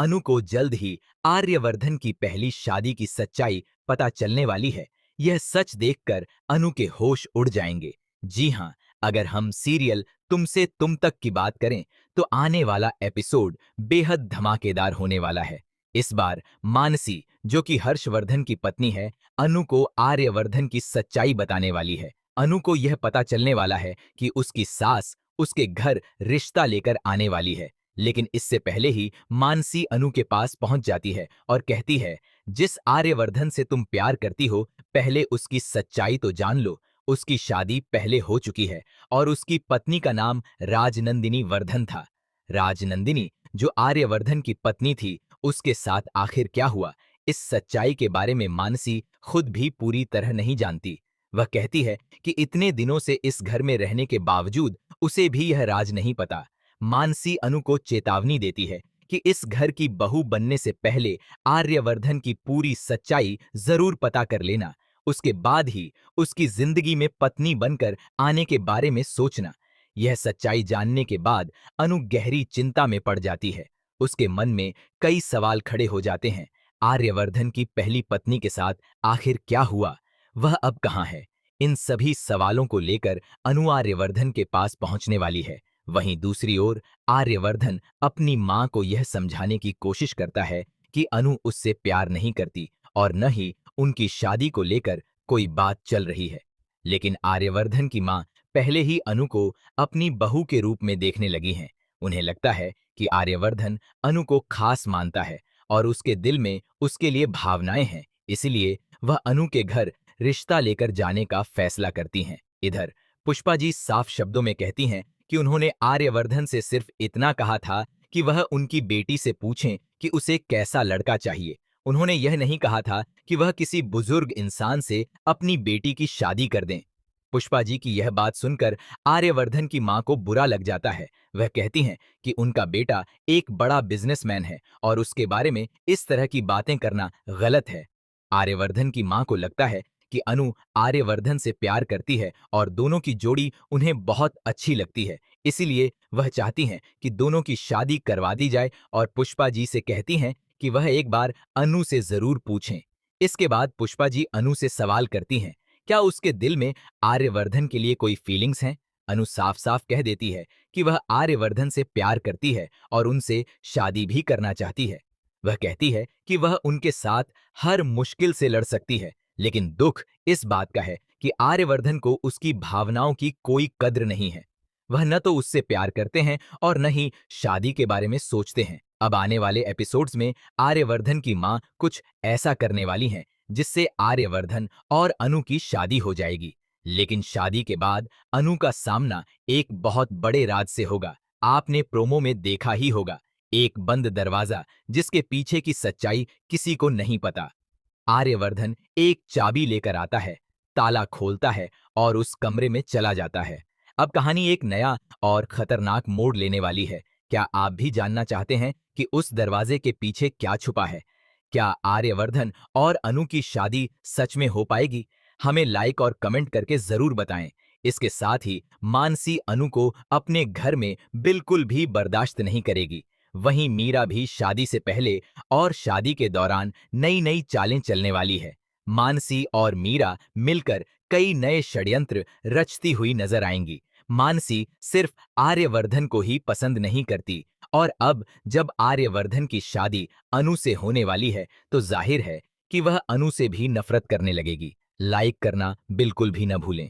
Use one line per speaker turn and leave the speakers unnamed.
अनु को जल्द ही आर्यवर्धन की पहली शादी की सच्चाई पता चलने वाली है। यह सच देखकर अनु के होश उड़ जाएंगे। जी हाँ, अगर हम सीरियल तुमसे तुम तक की बात करें तो आने वाला एपिसोड बेहद धमाकेदार होने वाला है। इस बार मानसी, जो कि हर्षवर्धन की पत्नी है, अनु को आर्यवर्धन की सच्चाई बताने वाली है। अनु को यह पता चलने वाला है कि उसकी सास उसके घर रिश्ता लेकर आने वाली है। लेकिन इससे पहले ही मानसी अनु के पास पहुंच जाती है और कहती है, जिस आर्यवर्धन से तुम प्यार करती हो, पहले उसकी सच्चाई तो जान लो। उसकी शादी पहले हो चुकी है और उसकी पत्नी का नाम राजनंदिनी वर्धन था। राजनंदिनी, जो आर्यवर्धन की पत्नी थी, उसके साथ आखिर क्या हुआ, इस सच्चाई के बारे में मानसी खुद भी पूरी तरह नहीं जानती। वह कहती है कि इतने दिनों से इस घर में रहने के बावजूद उसे भी यह राज नहीं पता। मानसी अनु को चेतावनी देती है कि इस घर की बहू बनने से पहले आर्यवर्धन की पूरी सच्चाई जरूर पता कर लेना। उसके बाद ही उसकी जिंदगी में पत्नी बनकर आने के बारे में सोचना। यह सच्चाई जानने के बाद अनु गहरी चिंता में पड़ जाती है। उसके मन में कई सवाल खड़े हो जाते हैं। आर्यवर्धन की पहली पत्नी के साथ आखिर क्या हुआ? वह अब कहाँ है? इन सभी सवालों को लेकर अनु आर्यवर्धन के पास पहुंचने वाली है। वहीं दूसरी ओर आर्यवर्धन अपनी मां को यह समझाने की कोशिश करता है कि अनु उससे प्यार नहीं करती और न ही उनकी शादी को लेकर कोई बात चल रही है। लेकिन आर्यवर्धन की मां पहले ही अनु को अपनी बहू के रूप में देखने लगी हैं। उन्हें लगता है कि आर्यवर्धन अनु को खास मानता है और उसके दिल में उसके लिए भावनाएं हैं। इसलिए वह अनु के घर रिश्ता लेकर जाने का फैसला करती हैं। इधर पुष्पा जी साफ शब्दों में कहती हैं कि उन्होंने आर्यवर्धन से सिर्फ इतना कहा था कि वह उनकी बेटी से पूछें कि उसे कैसा लड़का चाहिए। उन्होंने यह नहीं कहा था कि वह किसी बुजुर्ग इंसान से अपनी बेटी की शादी कर दें। पुष्पा जी की यह बात सुनकर आर्यवर्धन की मां को बुरा लग जाता है। वह कहती हैं कि उनका बेटा एक बड़ा बिजनेसमैन है और उसके बारे में इस तरह की बातें करना गलत है। आर्यवर्धन की मां को लगता है कि अनु आर्यवर्धन से प्यार करती है और दोनों की जोड़ी उन्हें बहुत अच्छी लगती है। इसीलिए वह चाहती हैं कि दोनों की शादी करवा दी जाए और पुष्पा जी से कहती हैं कि वह एक बार अनु से जरूर पूछें। इसके बाद पुष्पा जी अनु से सवाल करती हैं, क्या उसके दिल में आर्यवर्धन के लिए कोई फीलिंग्स हैं? अनु साफ साफ कह देती है कि वह आर्यवर्धन से प्यार करती है और उनसे शादी भी करना चाहती है। वह कहती है कि वह उनके साथ हर मुश्किल से लड़ सकती है, लेकिन दुख इस बात का है कि आर्यवर्धन को उसकी भावनाओं की कोई कद्र नहीं है। वह न तो उससे प्यार करते हैं और न ही शादी के बारे में सोचते हैं। अब आने वाले एपिसोड्स में आर्यवर्धन की मां कुछ ऐसा करने वाली हैं जिससे आर्यवर्धन और अनु की शादी हो जाएगी। लेकिन शादी के बाद अनु का सामना एक बहुत बड़े राज से होगा। आपने प्रोमो में देखा ही होगा, एक बंद दरवाजा जिसके पीछे की सच्चाई किसी को नहीं पता। आर्यवर्धन एक चाबी लेकर आता है, ताला खोलता है और उस कमरे में चला जाता है। अब कहानी एक नया और खतरनाक मोड़ लेने वाली है। क्या आप भी जानना चाहते हैं कि उस दरवाजे के पीछे क्या छुपा है? क्या आर्यवर्धन और अनु की शादी सच में हो पाएगी? हमें लाइक और कमेंट करके जरूर बताएं। इसके साथ ही मानसी अनु को अपने घर में बिल्कुल भी बर्दाश्त नहीं करेगी। वहीं मीरा भी शादी से पहले और शादी के दौरान नई नई चालें चलने वाली है। मानसी और मीरा मिलकर कई नए षड्यंत्र रचती हुई नजर आएंगी। मानसी सिर्फ आर्यवर्धन को ही पसंद नहीं करती और अब जब आर्यवर्धन की शादी अनु से होने वाली है तो जाहिर है कि वह अनु से भी नफरत करने लगेगी। लाइक करना बिल्कुल भी न भूलें।